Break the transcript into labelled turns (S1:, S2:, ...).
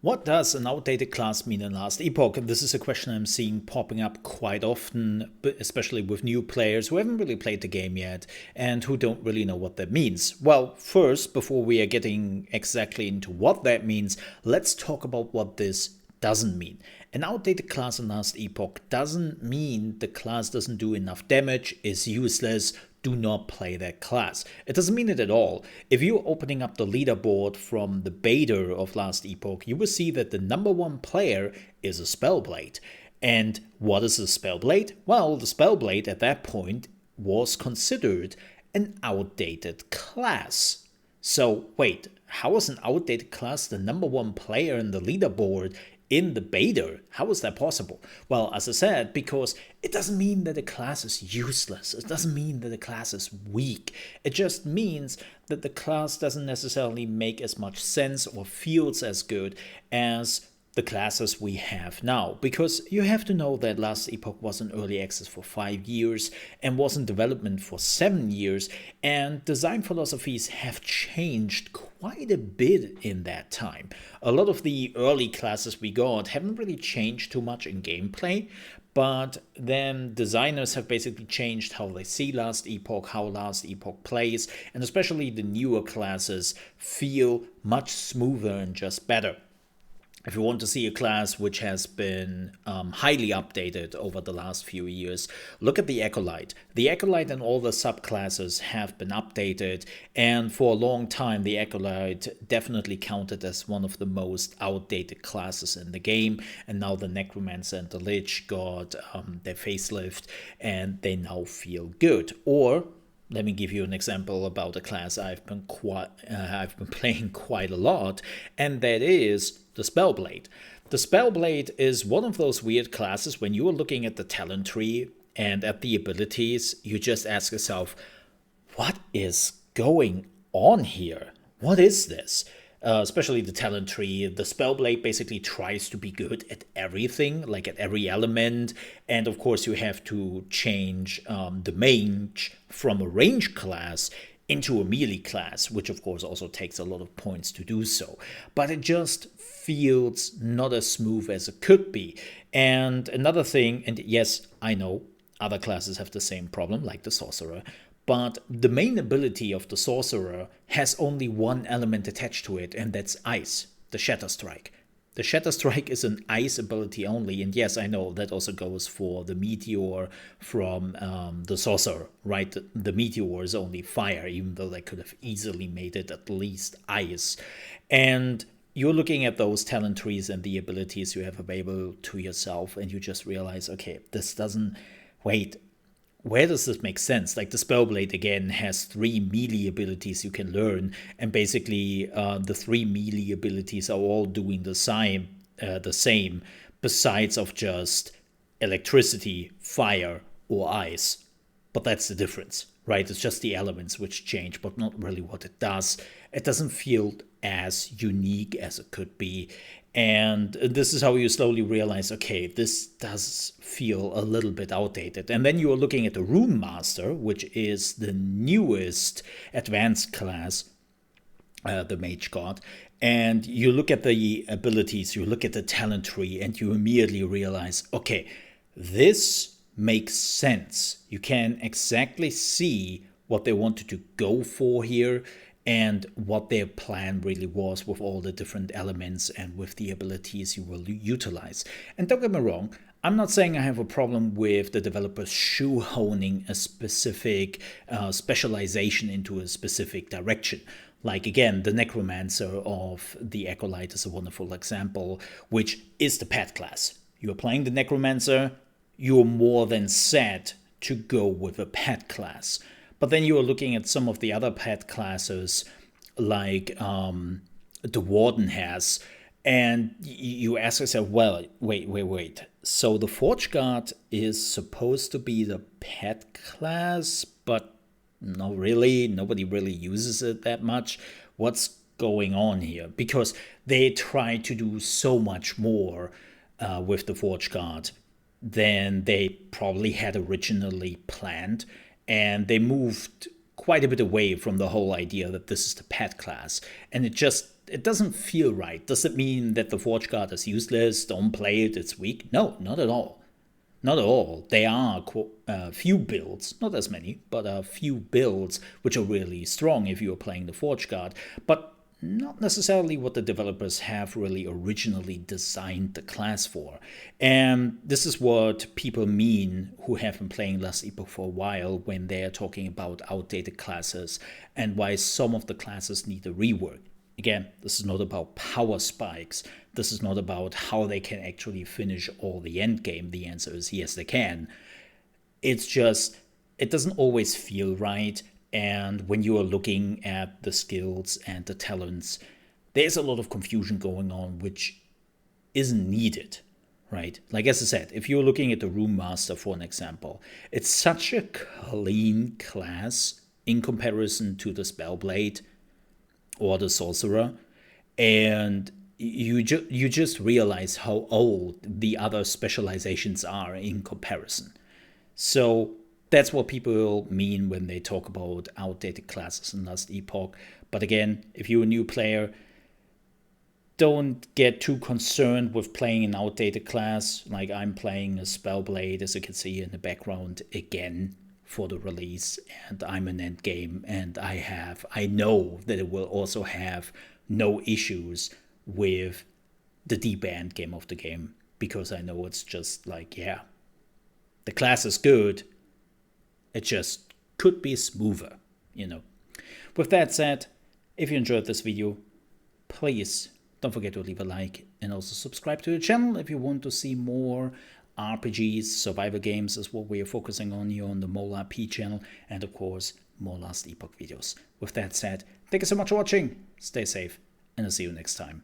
S1: What does an outdated class mean in Last Epoch? And this is a question I'm seeing popping up quite often, especially with new players who haven't really played the game yet and who don't really know what that means. Well, first, before we are getting exactly into what that means, let's talk about what this doesn't mean. An outdated class in Last Epoch doesn't mean the class doesn't do enough damage, is useless, do not play that class. It doesn't mean it at all. If you're opening up the leaderboard from the beta of Last Epoch, you will see that the number one player is a Spellblade. And what is a Spellblade? Well, the Spellblade at that point was considered an outdated class. So wait, how is an outdated class the number one player in the leaderboard in the beta? How is that possible? Well, as I said, because it doesn't mean that the class is useless. It doesn't mean that the class is weak. It just means that the class doesn't necessarily make as much sense or feels as good as the classes we have now. Because you have to know that Last Epoch was in early access for 5 years and was in development for 7 years, and design philosophies have changed quite a bit in that time. A lot of the early classes we got haven't really changed too much in gameplay, but then designers have basically changed how they see Last Epoch, how Last Epoch plays, and especially the newer classes feel much smoother and just better. If you want to see a class which has been highly updated over the last few years, look at the Acolyte. The Acolyte and all the subclasses have been updated, and for a long time the Acolyte definitely counted as one of the most outdated classes in the game, and now the Necromancer and the Lich got their facelift and they now feel good. Or let me give you an example about a class I've been playing quite a lot, and that is the Spellblade. The Spellblade is one of those weird classes when you are looking at the talent tree and at the abilities, you just ask yourself, what is going on here? What is this? Especially the talent tree. The Spellblade basically tries to be good at everything, like at every element. And of course, you have to change the mage from a range class into a melee class, which of course also takes a lot of points to do so. But it just feels not as smooth as it could be. And another thing, and yes, I know other classes have the same problem, like the Sorcerer, but the main ability of the Sorcerer has only one element attached to it, and that's ice, the Shatter Strike. The Shatter Strike is an ice ability only, and yes, I know that also goes for the Meteor from the Sorcerer, right? The Meteor is only fire, even though they could have easily made it at least ice. And you're looking at those talent trees and the abilities you have available to yourself, and you just realize, okay, this doesn't... Wait, where does this make sense? Like the Spellblade again has 3 melee abilities you can learn, and basically the 3 melee abilities are all doing the same, besides of just electricity, fire, or ice. But that's the difference, right? It's just the elements which change, but not really what it does. It doesn't feel as unique as it could be. And this is how you slowly realize, okay, this does feel a little bit outdated. And then you are looking at the Rune Master, which is the newest advanced class, the Mage God. And you look at the abilities, you look at the talent tree, and you immediately realize, okay, this makes sense. You can exactly see what they wanted to go for here and what their plan really was with all the different elements and with the abilities you will utilize. And don't get me wrong, I'm not saying I have a problem with the developers shoehorning a specific specialization into a specific direction. Like again, the Necromancer of the Acolyte is a wonderful example, which is the pet class. You're playing the Necromancer, you're more than set to go with a pet class. But then you are looking at some of the other pet classes, like the Warden has, and you ask yourself, well, wait. So the Forge Guard is supposed to be the pet class, but not really. Nobody really uses it that much. What's going on here? Because they try to do so much more with the Forge Guard than they probably had originally planned. And they moved quite a bit away from the whole idea that this is the pet class. And it just it doesn't feel right. Does it mean that the Forge Guard is useless? Don't play it, it's weak? No, not at all. Not at all. There are few builds, not as many, but a few builds which are really strong if you're playing the Forge Guard, but not necessarily what the developers have really originally designed the class for. And this is what people mean who have been playing Last Epoch for a while when they're talking about outdated classes and why some of the classes need a rework. Again, this is not about power spikes. This is not about how they can actually finish all the end game. The answer is yes, they can. It's just, it doesn't always feel right. And when you are looking at the skills and the talents, there's a lot of confusion going on, which isn't needed, right? Like, as I said, if you're looking at the Room Master, for an example, it's such a clean class in comparison to the Spellblade or the Sorcerer, and you just realize how old the other specializations are in comparison. So that's what people mean when they talk about outdated classes in Last Epoch. But again, if you're a new player, don't get too concerned with playing an outdated class. Like, I'm playing a Spellblade, as you can see in the background, again for the release, and I'm an endgame, and I know that it will also have no issues with the deep endgame of the game, because I know it's just like, yeah, the class is good, it just could be smoother, you know. With that said, if you enjoyed this video, please don't forget to leave a like and also subscribe to the channel if you want to see more RPGs. Survival games is what we are focusing on here on the Mole RP channel, and of course more Last Epoch videos. With that said, thank you so much for watching, stay safe, and I'll see you next time.